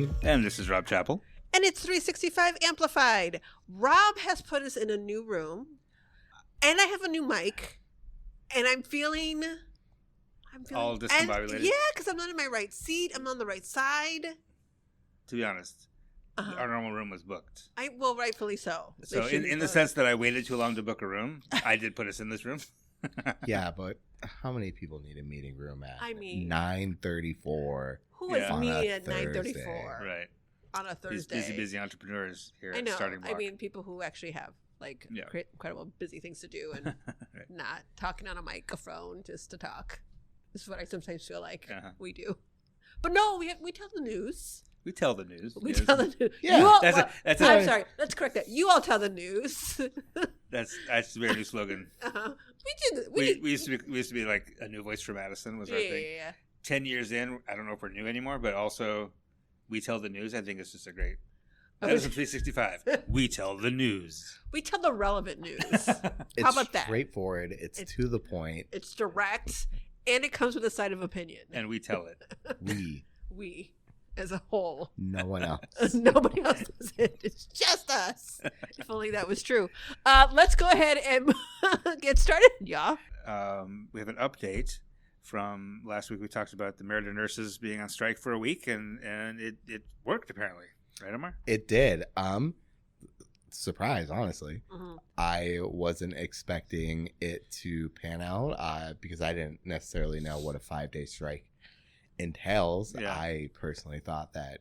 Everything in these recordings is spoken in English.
Scrutiny. And this is Rob Chappell. And it's 365 Amplified. Rob has put us in a new room. And I have a new mic. And I'm feeling all discombobulated? Yeah, because I'm not in my right seat. I'm on the right side. To be honest, our normal room was booked. Well, rightfully so. So in the sense that I waited too long to book a room, I did put us in this room. Yeah, but how many people need a meeting room at 9:34? Who is me at 9:34? Right. On a Thursday. These busy entrepreneurs here I know. at Starting Block. I mean, people who actually have incredible busy things to do and right. not talking on a microphone just to talk. This is what I sometimes feel like we do. But no, we tell the news. We tell the news. We tell the news. Yeah, I'm sorry. Let's correct that. You all tell the news. That's a very new slogan. We used to be like a new voice for Madison was our thing. Yeah. 10 years in, I don't know if we're new anymore, but also we tell the news. I think it's just a great. Madison 365. We tell the news. We tell the relevant news. It's How about that? Straightforward. It's to the point. It's direct, and it comes with a side of opinion. And we tell it. We. As a whole. No one else. Nobody else does it. It's just us. If only that was true. Let's go ahead and get started, y'all. We have an update from last week. We talked about the Merida nurses being on strike for a week, and it worked apparently. Right, Omar? It did. Surprise, honestly. Mm-hmm. I wasn't expecting it to pan out because I didn't necessarily know what a 5-day strike entails. Yeah. I personally thought that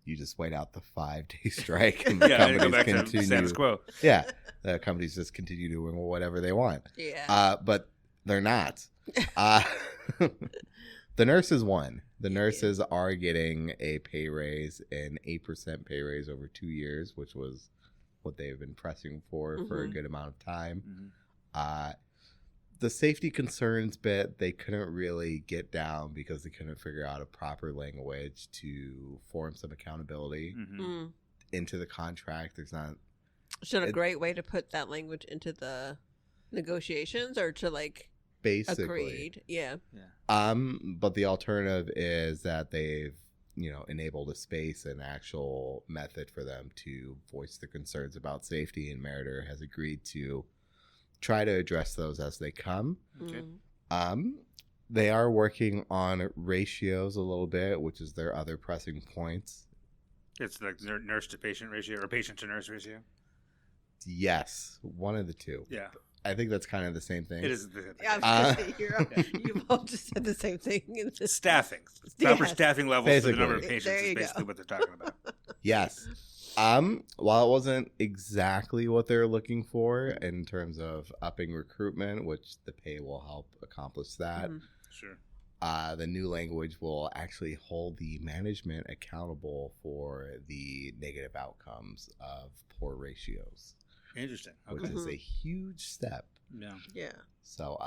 you just wait out the 5-day strike and the companies go back continue. To status quo. Yeah, the companies just continue doing whatever they want. Yeah, but they're not. The nurses won. The nurses are getting a pay raise, an 8% pay raise over 2 years, which was what they've been pressing for a good amount of time. Mm-hmm. The safety concerns bit, they couldn't really get down because they couldn't figure out a proper language to form some accountability into the contract. There's not. Is it a great way to put that language into the negotiations or to basically agreed? Yeah. But the alternative is that they've, enabled a space and actual method for them to voice their concerns about safety, and Merida has agreed to try to address those as they come. Okay. They are working on ratios a little bit, which is their other pressing points. It's like nurse to patient ratio or patient to nurse ratio. Yes, one of the two. Yeah. I think that's kind of the same thing. It is the same thing. Yeah, I was going to say, you've all just said the same thing. Staffing. Proper staffing levels Basically. for the number of patients There is you basically go. what they're talking about. Yes. While it wasn't exactly what they're looking for in terms of upping recruitment, which the pay will help accomplish that. Sure. The new language will actually hold the management accountable for the negative outcomes of poor ratios. Interesting. Okay. Which is a huge step. Yeah. So,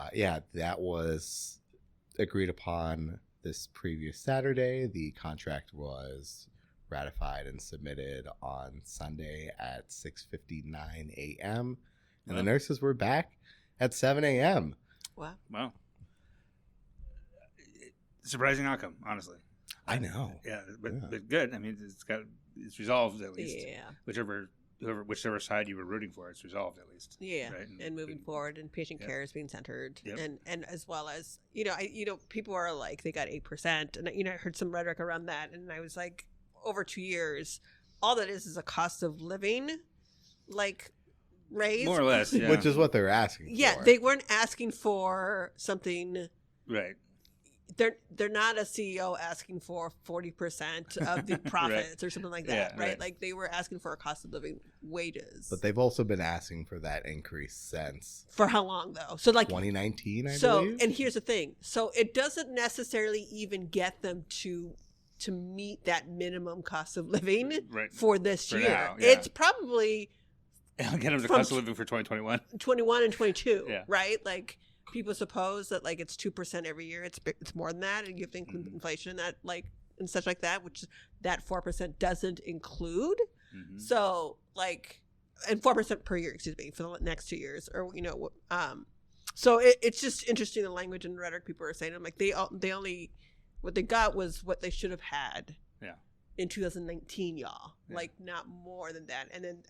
that was agreed upon this previous Saturday. The contract was ratified and submitted on Sunday at 6:59 a.m. And the nurses were back at 7 a.m. Wow. Surprising outcome, honestly. I know. Yeah, but good. I mean, it's resolved at least. Yeah. Whichever side you were rooting for, it's resolved at least. Yeah, right? and moving forward, and patient care is being centered, Yep. and as well as people are like they got 8%, and I heard some rhetoric around that, and I was like, over 2 years, all that is a cost of living, raise, More or less, yeah. Which is what they're asking for. Yeah, they weren't asking for something. Right. They're not a CEO asking for 40% of the profits or something like that, Yeah, right? right? Like they were asking for a cost of living wages. But they've also been asking for that increase since. For how long though? So 2019, I believe. And here's the thing. So it doesn't necessarily even get them to meet that minimum cost of living for this year. Now, yeah. It's probably I'll get them the cost of living for 2021. 21 and 22, Yeah. right? Like people suppose that it's 2% every year. It's more than that, and you have to include inflation that and such like that, which that 4% doesn't include. So and 4% per year, excuse me, for the next 2 years, or so it's just interesting the language and rhetoric people are saying. I'm like they only what they got was what they should have had. Yeah. in 2019, y'all. Yeah. Like, not more than that. And then,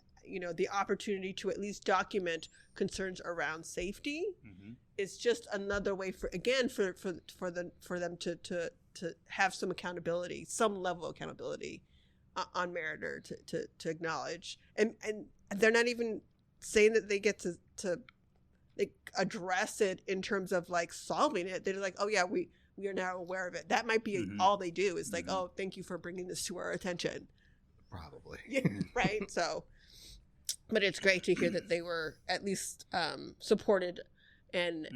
the opportunity to at least document concerns around safety is just another way for them to have some accountability, some level of accountability on Meritor to acknowledge. And they're not even saying that they get to like address it in terms of like solving it. They're like, oh yeah, we are now aware of it. That might be all they do is like, oh, thank you for bringing this to our attention. Probably. Yeah, right. So, but it's great to hear that they were at least supported, and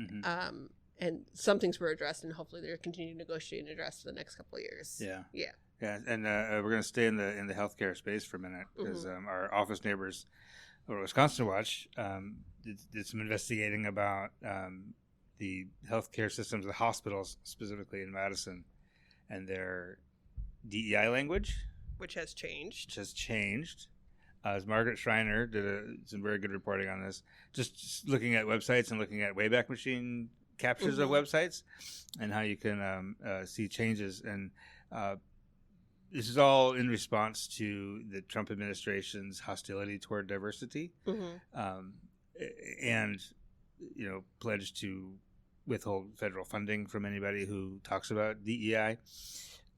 some things were addressed, and hopefully they're continuing to negotiate and address for the next couple of years. Yeah. And we're going to stay in the healthcare space for a minute because our office neighbors over Wisconsin Watch did some investigating about the healthcare systems, the hospitals specifically in Madison, and their DEI language, which has changed. As Margaret Schreiner did some very good reporting on this, just looking at websites and looking at Wayback Machine captures of websites and how you can see changes. And this is all in response to the Trump administration's hostility toward diversity, and pledge to withhold federal funding from anybody who talks about DEI.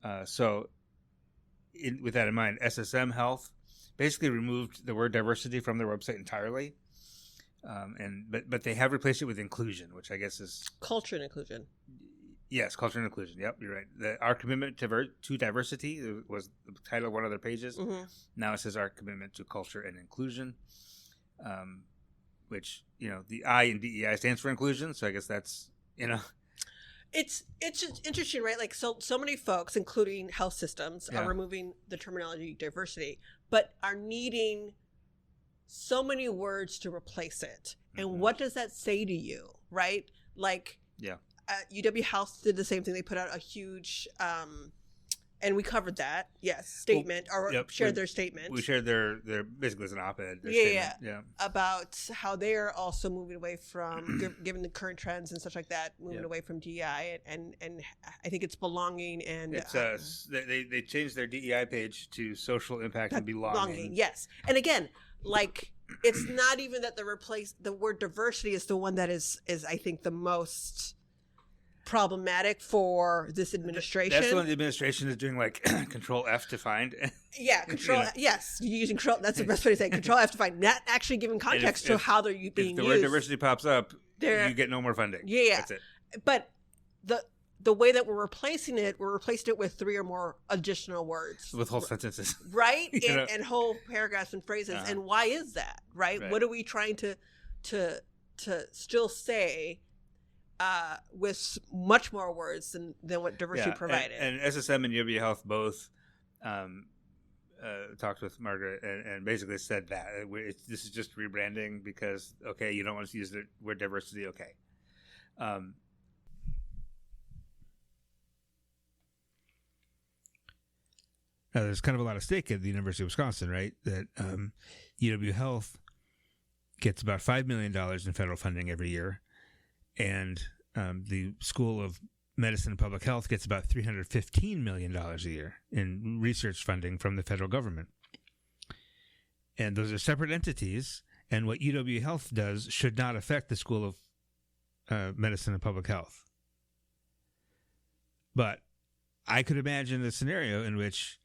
With that in mind, SSM Health basically removed the word diversity from their website entirely, but they have replaced it with inclusion, which I guess is culture and inclusion. Yes, culture and inclusion. Yep, you're right. Our commitment to diversity was the title of one of their pages. Now it says our commitment to culture and inclusion, which the I in DEI stands for inclusion. So I guess that's It's just interesting, right? Like so many folks, including health systems, are removing the terminology diversity, but are needing so many words to replace it. And what does that say to you, right? Like, UW Health did the same thing. They put out a huge, and we covered that, statement, shared their statement. We shared their basically as an op-ed. About how they're also moving away from, given the current trends and such like that, moving away from DEI, and I think it's belonging and it's they changed their DEI page to social impact and belonging. Yes, and again, like it's not even that the word diversity is the one that is I think the most problematic for this administration. That's the one the administration is doing, like Control F to find. Yeah, Control. Yes, you're using Control. That's the best way to say it. Control F to find. Not actually giving context to how they're being used. If the word diversity pops up, you get no more funding. Yeah, that's it. But the way that we're replacing it with 3 or more additional words, with whole sentences, right, and whole paragraphs and phrases. And why is that? Right? What are we trying to still say? With much more words than what diversity provided. And SSM and UW Health both talked with Margaret and basically said that this is just rebranding because, you don't want to use the word diversity, there's kind of a lot of stake at the University of Wisconsin, right? That UW Health gets about $5 million in federal funding every year. And the School of Medicine and Public Health gets about $315 million a year in research funding from the federal government. And those are separate entities. And what UW Health does should not affect the School of Medicine and Public Health. But I could imagine a scenario in which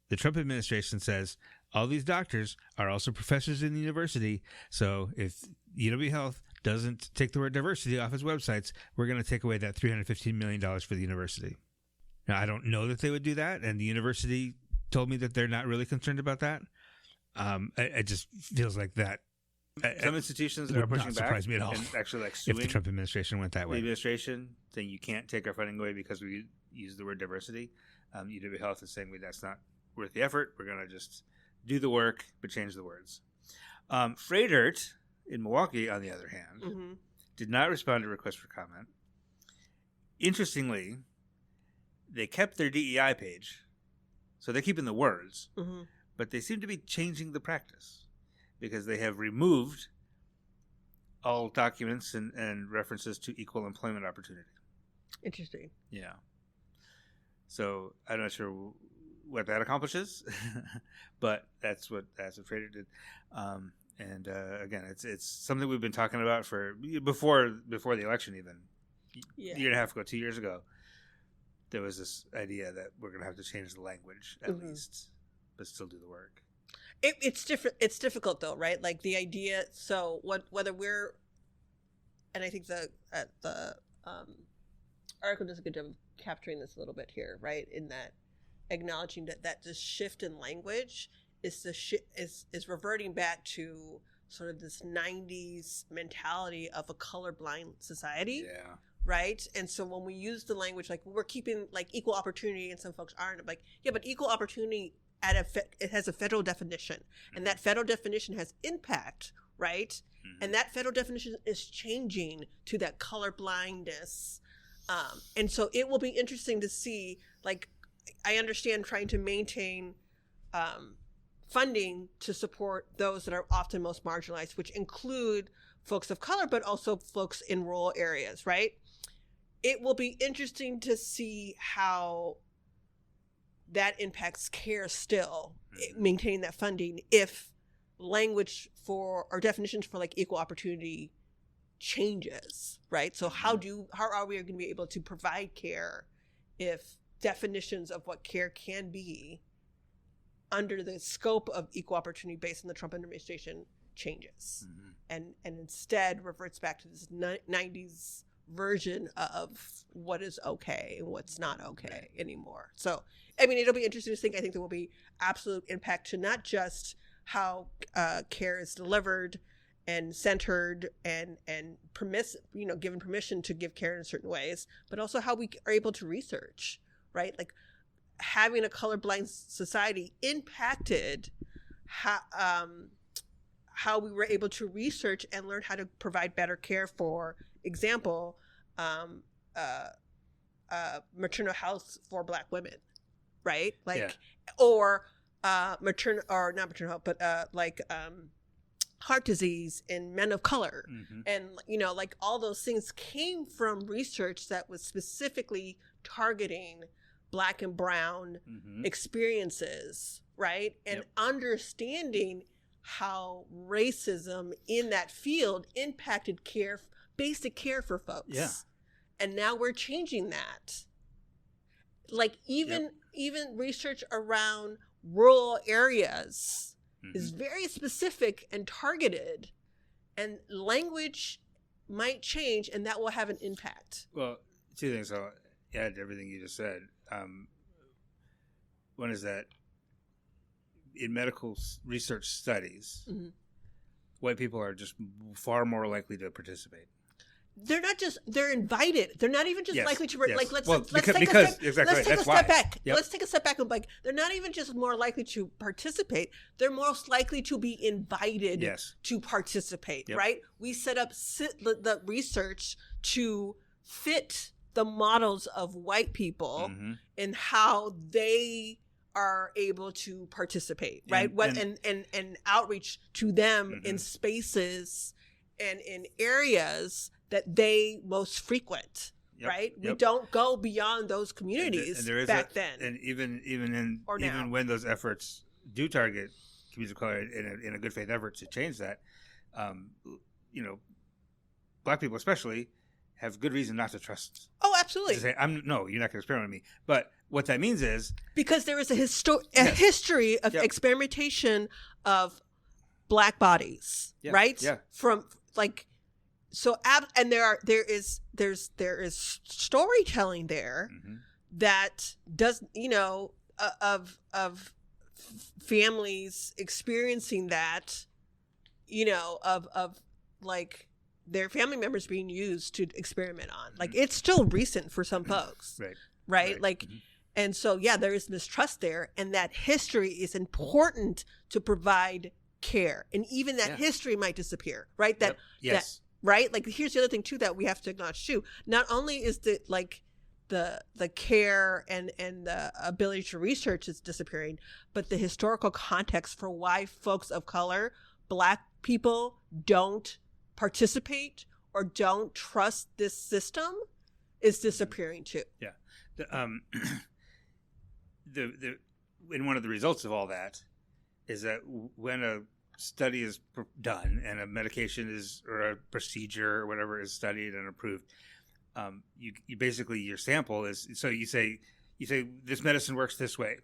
the Trump administration says, all these doctors are also professors in the university. So if UW Health doesn't take the word diversity off its websites, we're going to take away that $315 million for the university. Now, I don't know that they would do that, and the university told me that they're not really concerned about that. It just feels like that. Some institutions are pushing back. Surprise me at all. And actually, like suing if the Trump administration went that way. The administration saying you can't take our funding away because we use the word diversity. UW Health is saying that's not worth the effort. We're going to just do the work but change the words. Freightert in Milwaukee, on the other hand, did not respond to requests for comment. Interestingly, they kept their DEI page, so they're keeping the words, but they seem to be changing the practice because they have removed all documents and references to equal employment opportunity. Interesting. Yeah. So I'm not sure what that accomplishes, but that's what Frater did. And again, it's something we've been talking about for before the election, even a year and a half ago, 2 years ago. There was this idea that we're going to have to change the language at least, but still do the work. It's different. It's difficult though, right? Like the idea. So whether we're, and I think the article does a good job of capturing this a little bit here, right? In that acknowledging that this shift in language is is reverting back to sort of this 90s mentality of a colorblind society. Yeah. Right. And so when we use the language, like we're keeping like equal opportunity, and some folks aren't, like, yeah, but equal opportunity it has a federal definition, and that federal definition has impact, right? And that federal definition is changing to that color blindness. And so it will be interesting to see, like, I understand trying to maintain funding to support those that are often most marginalized, which include folks of color, but also folks in rural areas, right? It will be interesting to see how that impacts care still, maintaining that funding, if language for or definitions for like equal opportunity changes, right? So how are we going to be able to provide care if definitions of what care can be under the scope of equal opportunity based on the Trump administration changes, and instead reverts back to this 90s version of what is okay and what's not okay anymore. So, I mean, it'll be interesting to think. I think there will be absolute impact to not just how care is delivered and centered and given permission to give care in certain ways, but also how we are able to research, right? Like having a colorblind society impacted how we were able to research and learn how to provide better care. For example, maternal health for Black women, right? Like, or maternal, or not maternal health, but heart disease in men of color. And, like all those things came from research that was specifically targeting Black and brown experiences, right? And understanding how racism in that field impacted care, basic care for folks. Yeah. And now we're changing that. Like even research around rural areas is very specific and targeted, and language might change, and that will have an impact. Well, two things I'll add to everything you just said. One is that in medical research studies, white people are just far more likely to participate. They're not just, they're invited. They're not even just likely to, like, let's take a step back. Let's take a step back and they're not even just more likely to participate. They're most likely to be invited to participate, right? We set up the research to fit the models of white people and how they are able to participate, right? And outreach to them in spaces and in areas that they most frequent, right? We don't go beyond those communities back then. And even when those efforts do target communities of color in a good faith effort to change that, Black people especially have good reason not to trust. Oh, absolutely. To say, no, you're not going to experiment with me. But what that means is, because there is a history of experimentation of Black bodies, right? Yeah. From like, so and there is storytelling there that does of families experiencing that, of like their family members being used to experiment on. Like, it's still recent for some folks, right? Like, and so there is mistrust there, and that history is important to provide care, and even that history might disappear, right? That right? Like, here's the other thing too that we have to acknowledge too. Not only is the care and the ability to research is disappearing, but the historical context for why folks of color, Black people, don't participate or don't trust this system is disappearing too. Yeah. and one of the results of all that is that when a study is done and a medication is, or a procedure or whatever is studied and approved, you basically, your sample is, so you say this medicine works this way,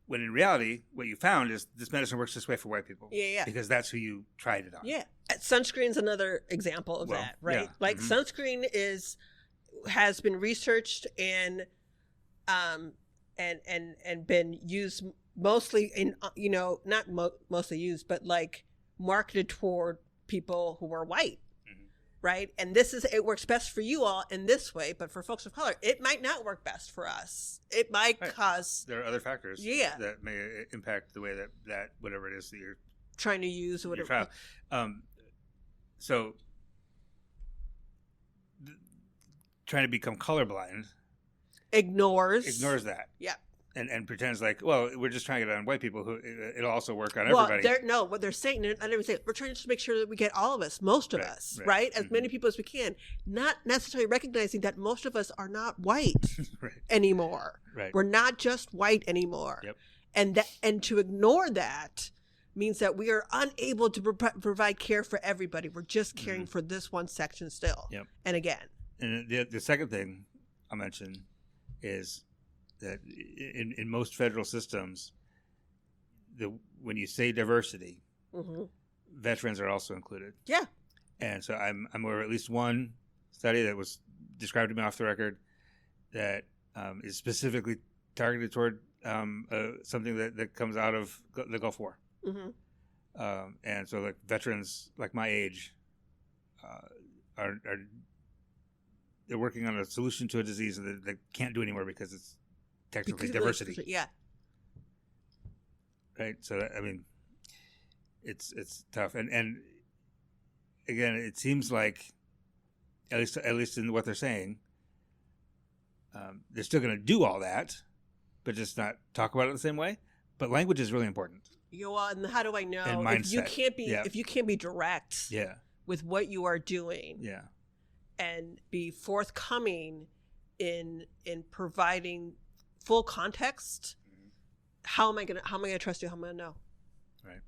when in reality what you found is this medicine works this way for white people. Yeah. Because that's who you tried it on. Yeah. Sunscreen's another example of that, right? Yeah. Like sunscreen has been researched and been used mostly in, not mostly used, but like marketed toward people who are white, right? And it works best for you all in this way, but for folks of color, it might not work best for us. It might cause... There are other factors that may impact the way that whatever it is that you're trying to use or whatever. So trying to become colorblind ignores that. Yeah. And pretends like, well, we're just trying to get it on white people. Who it'll also work on everybody. What they're saying, I never say, we're trying to make sure that we get all of us, most of us, right? As many people as we can, not necessarily recognizing that most of us are not white anymore. Right. We're not just white anymore. Yep. And to ignore that means that we are unable to provide care for everybody. We're just caring for this one section still. Yep. And again. And the second thing I'll mention is that in most federal systems, when you say diversity, veterans are also included. Yeah. And so I'm aware of at least one study that was described to me off the record that is specifically targeted toward something that comes out of the Gulf War. And so like veterans like my age they're working on a solution to a disease that they can't do anymore because it's technically diversity. Yeah. Right. So I mean, it's tough, and again, it seems like at least in what they're saying, they're still going to do all that, but just not talk about it the same way. But language is really important. And how do I know if you can't be direct? With what you are doing? And be forthcoming in providing full context. How am I gonna trust you? How am I gonna know? Right,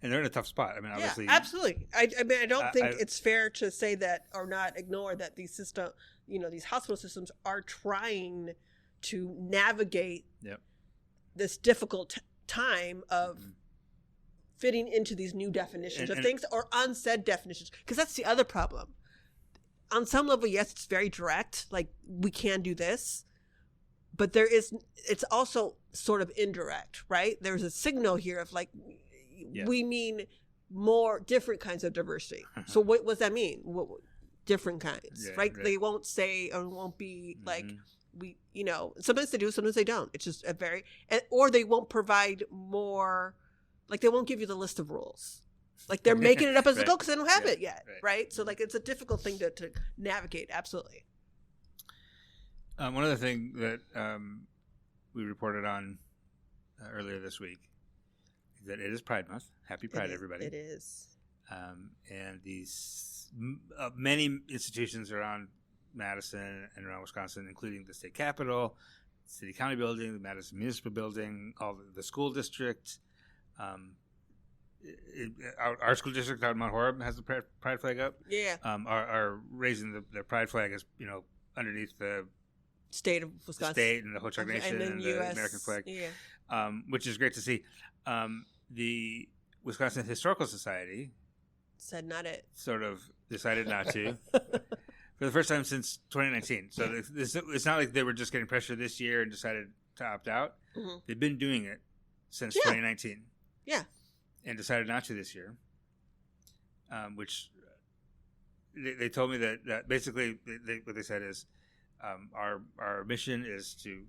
and they're in a tough spot. I mean, obviously, absolutely. I mean, I don't think it's fair to say that or not ignore that these these hospital systems are trying to navigate this difficult time of fitting into these new definitions of things or unsaid definitions. Because that's the other problem. On some level, yes, it's very direct. Like, we can do this. But it's also sort of indirect, right? There's a signal here of like, we mean more different kinds of diversity. So what does that mean? Different kinds, right? They won't say or won't be like, sometimes they do, sometimes they don't. It's just or they won't provide more, like they won't give you the list of rules. Like they're making it up as they go because they don't have it yet, right? So like it's a difficult thing to navigate, absolutely. One other thing that we reported on earlier this week is that it is Pride Month. Happy Pride, everybody. It is. And these many institutions around Madison and around Wisconsin, including the state capitol, city county building, the Madison Municipal Building, all the school district. Our school district out in Mount Horeb has the pride flag up. Yeah. Are raising the pride flag as underneath the state of Wisconsin, state and the Ho-Chunk Nation and the US, American flag, which is great to see. The Wisconsin Historical Society said not it. Sort of decided not to for the first time since 2019. So it's not like they were just getting pressure this year and decided to opt out. They've been doing it since 2019. Yeah. And decided not to this year, which they told me that basically what they said is our mission is to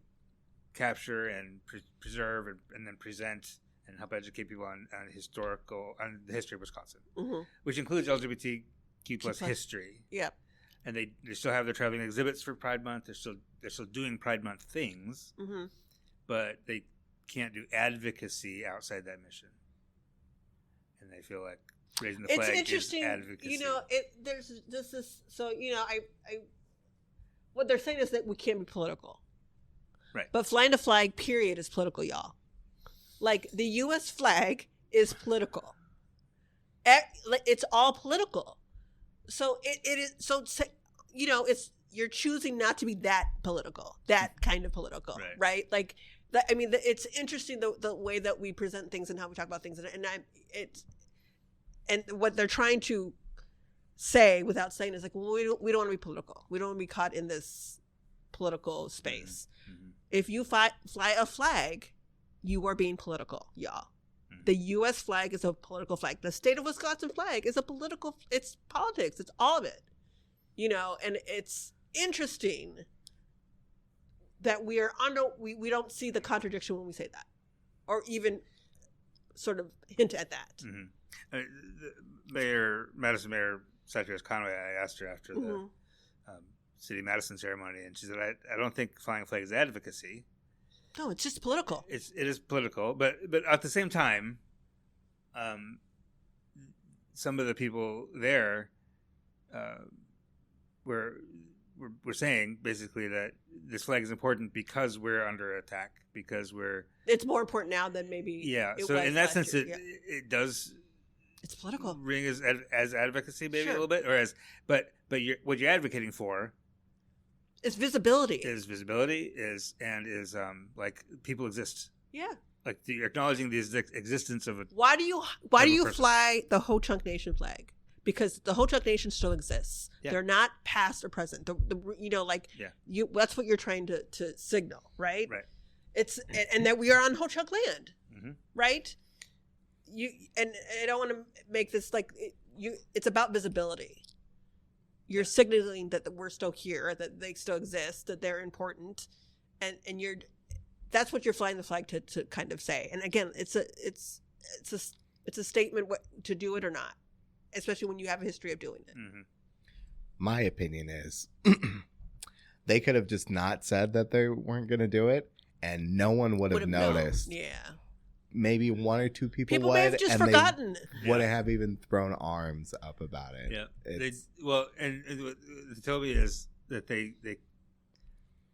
capture and preserve and then present and help educate people on the history of Wisconsin, which includes LGBTQ plus history. Yeah. And they still have their traveling exhibits for Pride Month. They're still doing Pride Month things, but they can't do advocacy outside that mission. And they feel like raising the flag is advocacy. There's this. So I what they're saying is that we can't be political, right? But flying a flag, period, is political, y'all. Like the U.S. flag is political. It's all political. So it is. So it's you're choosing not to be that political, that kind of political, right? Like, I mean, it's interesting the way that we present things and how we talk about things, and what they're trying to say without saying is like, well, we don't want to be political. We don't want to be caught in this political space. Mm-hmm. If you fly a flag, you are being political, y'all. Mm-hmm. The U.S. flag is a political flag. The state of Wisconsin flag is it's politics. It's all of it, and it's interesting that we don't see the contradiction when we say that, or even sort of hint at that. Mm-hmm. Madison Mayor Satchers Conway, I asked her after the City of Madison ceremony, and she said, I don't think flying a flag is advocacy. No, it's just political. It is political, but at the same time, some of the people there were saying basically that this flag is important because we're under attack, because it's more important now than maybe so in that sense it does. It's political. Ring as advocacy, maybe a little bit, or but what you're advocating for is visibility. Like people exist. Yeah. Like you're acknowledging the existence of a. Why do you fly the Ho Chunk Nation flag? Because the Ho Chunk Nation still exists. Yeah. They're not past or present. That's what you're trying to signal, right? Right. It's and that we are on Ho Chunk land, mm-hmm. right? And I don't want to make this it's about visibility. You're signaling that we're still here, that they still exist, that they're important, and that's what you're flying the flag to kind of say. And again, it's a statement to do it or not, especially when you have a history of doing it. Mm-hmm. My opinion is they could have just not said that they weren't going to do it, and no one would have noticed. Known. Yeah. Maybe one or two people would, may have just forgotten. They wouldn't have even thrown arms up about it. Yeah. And what told me is that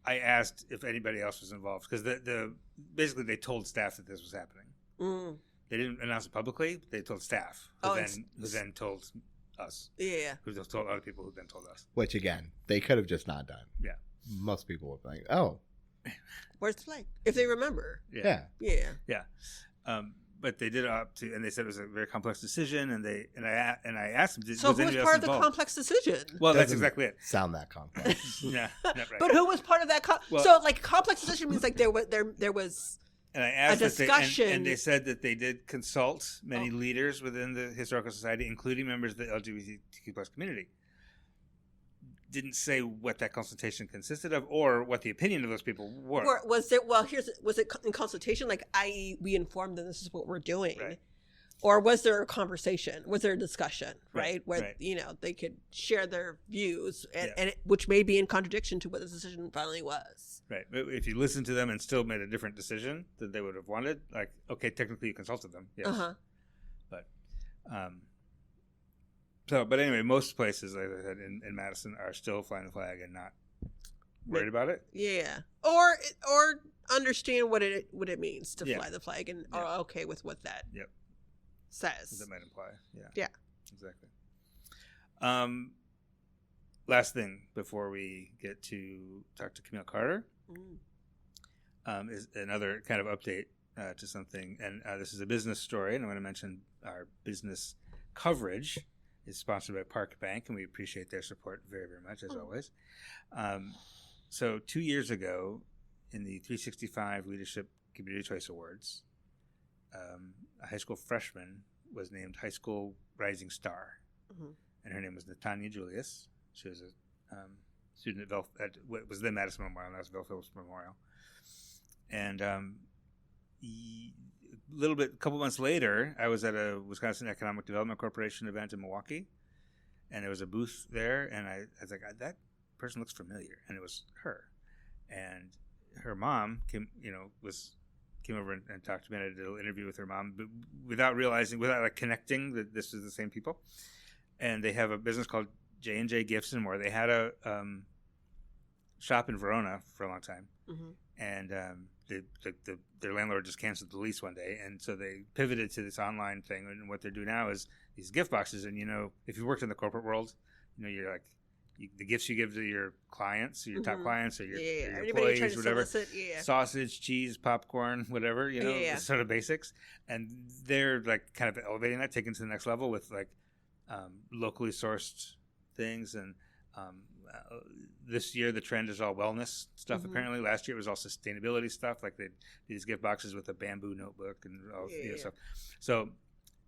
I asked if anybody else was involved, because basically they told staff that this was happening. Mm. They didn't announce it publicly. They told staff, who then told us. Yeah. Who told other people, who then told us. Which again, they could have just not done. Yeah. Most people would think, "Oh, where's the flag?" If they remember. Yeah. But they did opt to, and they said it was a very complex decision. And I asked them, so who was part of the complex decision? Well, that's exactly it. Sound that complex? Yeah, not right. But who was part of that? So complex decision means like there was. And I asked a discussion, and they said that they did consult many leaders within the Historical Society, including members of the LGBTQ+ community. Didn't say what that consultation consisted of or what the opinion of those people were. Was it in consultation, like, i.e. we informed them this is what we're doing? Right. Or was there a conversation? Was there a discussion, right? Where, right. They could share their views, which may be in contradiction to what the decision finally was. Right. If you listened to them and still made a different decision than they would have wanted, like, okay, technically you consulted them. Yes. Uh-huh. But anyway, most places, like I said, in Madison are still flying the flag and not worried about it. Yeah. Or understand what it means to fly the flag and are okay with what that says. What that might imply. Yeah. Yeah. Exactly. Last thing before we get to talk to Camille Carter is another kind of update to something. And this is a business story, and I want to mention our business coverage is sponsored by Park Bank, and we appreciate their support very, very much, as always. So 2 years ago, in the 365 Leadership Community Choice Awards, a high school freshman was named High School Rising Star, and her name was Natanya Julius. She was a student at what was then Madison Memorial, now it's Phillips Memorial. And a couple months later, I was at a Wisconsin Economic Development Corporation event in Milwaukee, and there was a booth there, and I was like, that person looks familiar, and it was her. And her mom came over and talked to me, and I did a little interview with her mom, but without connecting that this was the same people. And they have a business called J&J Gifts and More. They had a shop in Verona for a long time, and their landlord just canceled the lease one day, and so they pivoted to this online thing. And what they're doing now is these gift boxes. And if you worked in the corporate world, you're like the gifts you give to your clients, your top clients, or your employees, whatever. Sausage, cheese, popcorn, whatever. Sort of basics. And they're like kind of elevating that, taking it to the next level with like locally sourced things. And this year the trend is all wellness stuff. Apparently last year it was all sustainability stuff, like these gift boxes with a bamboo notebook and all stuff. So,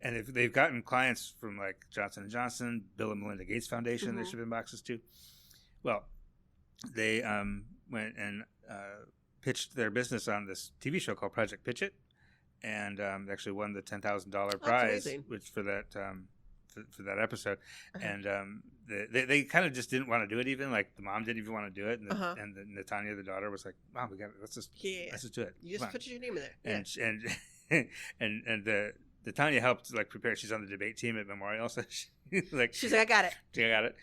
and if they've gotten clients from like Johnson & Johnson, Bill and Melinda Gates Foundation, they're shipping boxes to. Well, they went and pitched their business on this TV show called Project Pitch It, and actually won the $10,000 prize, which for that for that episode. And they kind of just didn't want to do it. Even like the mom didn't even want to do it, and Natanya, the daughter, was like, "Mom, we got it. Let's just do it. You just put your name in there." And the Tanya helped like prepare. She's on the debate team at Memorial, so she's like, "I got it. I got it."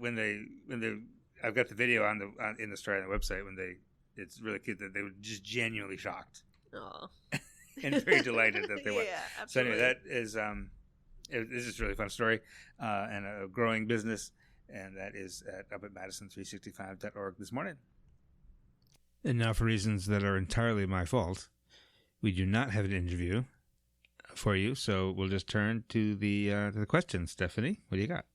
When they I've got the video in the story on the website it's really cute that they were just genuinely shocked. Aww. And very delighted that they won. Yeah, so absolutely. anyway, that is this is a really fun story and a growing business, and that is up at Madison365.org this morning. And now, for reasons that are entirely my fault, we do not have an interview for you, so we'll just turn to the questions. Stephanie, what do you got?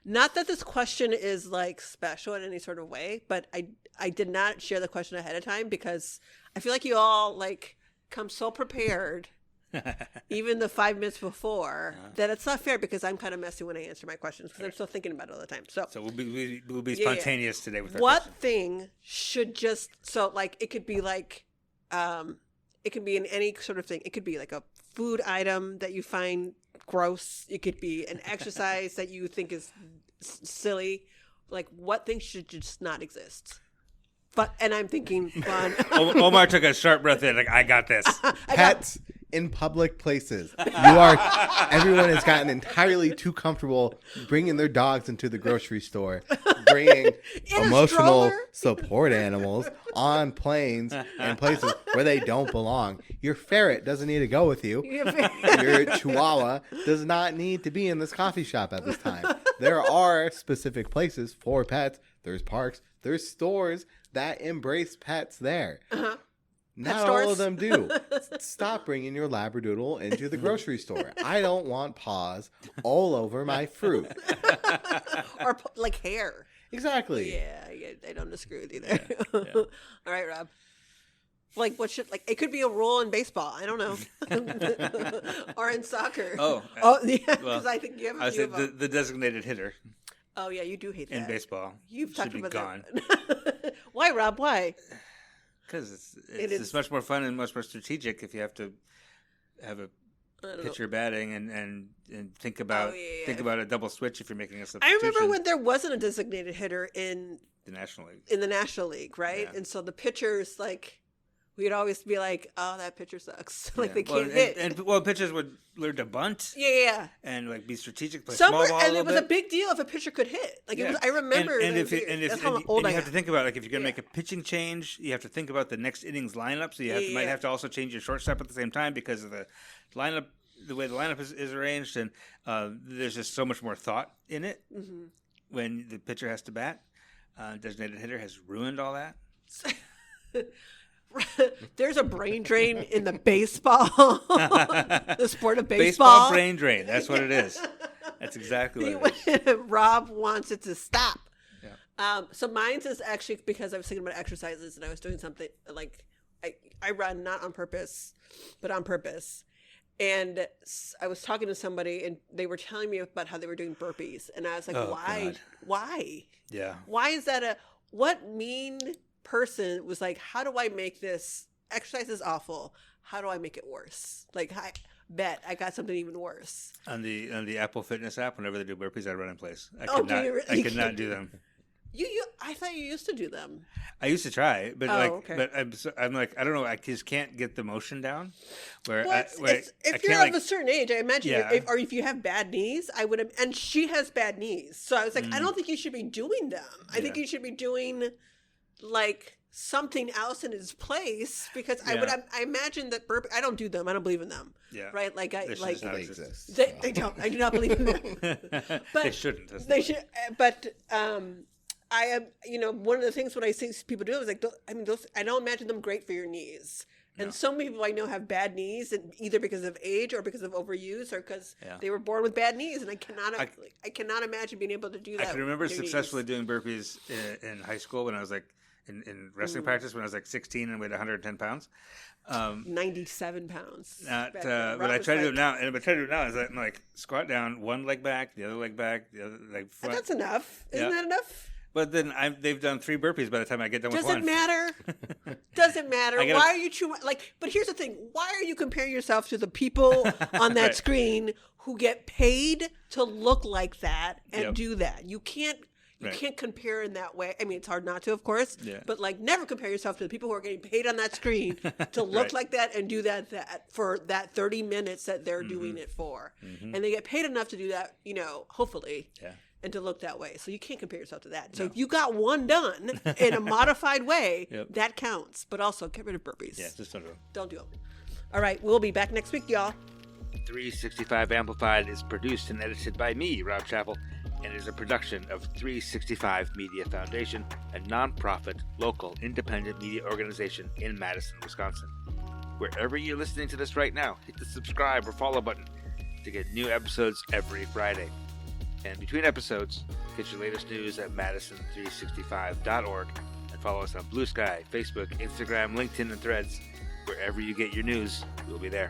Not that this question is like special in any sort of way, but I did not share the question ahead of time because I feel like you all like come so prepared, even the 5 minutes before, that it's not fair because I'm kind of messy when I answer my questions because I'm still thinking about it all the time. So we'll be spontaneous today with our what questions. Thing should just like it could be like it could be in any sort of thing. It could be like a food item that you find gross. It could be an exercise that you think is silly. Like what things should just not exist? And I'm thinking fun. Omar took a sharp breath in, like, I got this. Pets in public places. Everyone has gotten entirely too comfortable bringing their dogs into the grocery store, bringing emotional support animals on planes and places where they don't belong. Your ferret doesn't need to go with you. Your chihuahua does not need to be in this coffee shop at this time. There are specific places for pets. There's parks. There's stores that embrace pets there. Not all of them do. Stop bringing your Labradoodle into the grocery store. I don't want paws all over my fruit. Or like hair. Exactly. Yeah, I don't disagree with you there. Yeah. All right, Rob. Like what should it could be a rule in baseball. I don't know. Or in soccer. Yeah, because I think you have the designated hitter. Oh yeah, you do hate that. In baseball. You've talked about gone. That. Why, Rob? Why? Because it's much more fun and much more strategic if you have to have a pitcher batting and think about a double switch if you're making a substitution. I remember when there wasn't a designated hitter in the National League. In the National League, right? Yeah. And so the pitchers we'd always be like, "Oh, that pitcher sucks." They can't hit. And pitchers would learn to bunt. Yeah. And be strategic, play small ball. And it was a big deal if a pitcher could hit. It was. I remember. That's how old I am. You have to think about if you're going to make a pitching change, you have to think about the next innings lineup. So you might have to also change your shortstop at the same time because of the lineup, the way the lineup is arranged, and there's just so much more thought in it when the pitcher has to bat. Designated hitter has ruined all that. There's a brain drain in the baseball, the sport of baseball. Baseball brain drain. That's what it is. That's exactly what it is. Rob wants it to stop. Yeah. So mine's is actually because I was thinking about exercises and I was doing something like I run not on purpose, but on purpose. And I was talking to somebody and they were telling me about how they were doing burpees. And I was like, why? God. Why? Yeah. Why is that what mean person was like, how do I make this exercise is awful? How do I make it worse? I bet I got something even worse. On the Apple Fitness app, whenever they do burpees, I run in place. I could not do them. I thought you used to do them. I used to try, but okay. but I'm like, I don't know. I just can't get the motion down. If you're of a certain age, I imagine, if you have bad knees, I would have. And she has bad knees, so I was like, I don't think you should be doing them. I think you should be doing something else in its place, because Yeah. I imagine that I don't do them. I don't believe in them. Yeah. Right? Like They should like just not They exist. exist. they don't. I do not believe in them. They shouldn't. They should, but I am, one of the things when I see people do is like, those, I don't imagine them great for your knees. And No. so many people I know have bad knees, and either because of age or because of overuse or because Yeah. they were born with bad knees. And I cannot imagine being able to do that. I can remember with your successfully knees. doing burpees in high school when I was like in wrestling practice when I was like 16 and weighed 110 pounds. 97 pounds. But back then. I Rob try to was do it now, and if I try to do it now, it's like squat down, one leg back, the other leg back, the other leg front. That's enough. Isn't Yeah. that enough? But then they've done 3 burpees by the time I get done with Does one. it matter? Does it matter? I gotta- Why are you but here's the thing. Why are you comparing yourself to the people on that Right. screen who get paid to look like that and Yep. do that? You can't Right. compare in that way. I mean, it's hard not to, of course. Yeah. But like, never compare yourself to the people who are getting paid on that screen to look Right. like that and do that for that 30 minutes that they're doing it for. And they get paid enough to do that, hopefully. Yeah. And to look that way. So you can't compare yourself to that. So No. if you got one done in a modified way, Yep. that counts. But also get rid of burpees. Yeah, just don't do it. Don't do them. All right, we'll be back next week, y'all. 365 Amplified is produced and edited by me, Rob Chappell, and is a production of 365 Media Foundation, a nonprofit, local, independent media organization in Madison, Wisconsin. Wherever you're listening to this right now, hit the subscribe or follow button to get new episodes every Friday. And between episodes, get your latest news at madison365.org and follow us on Blue Sky, Facebook, Instagram, LinkedIn, and Threads. Wherever you get your news, we'll be there.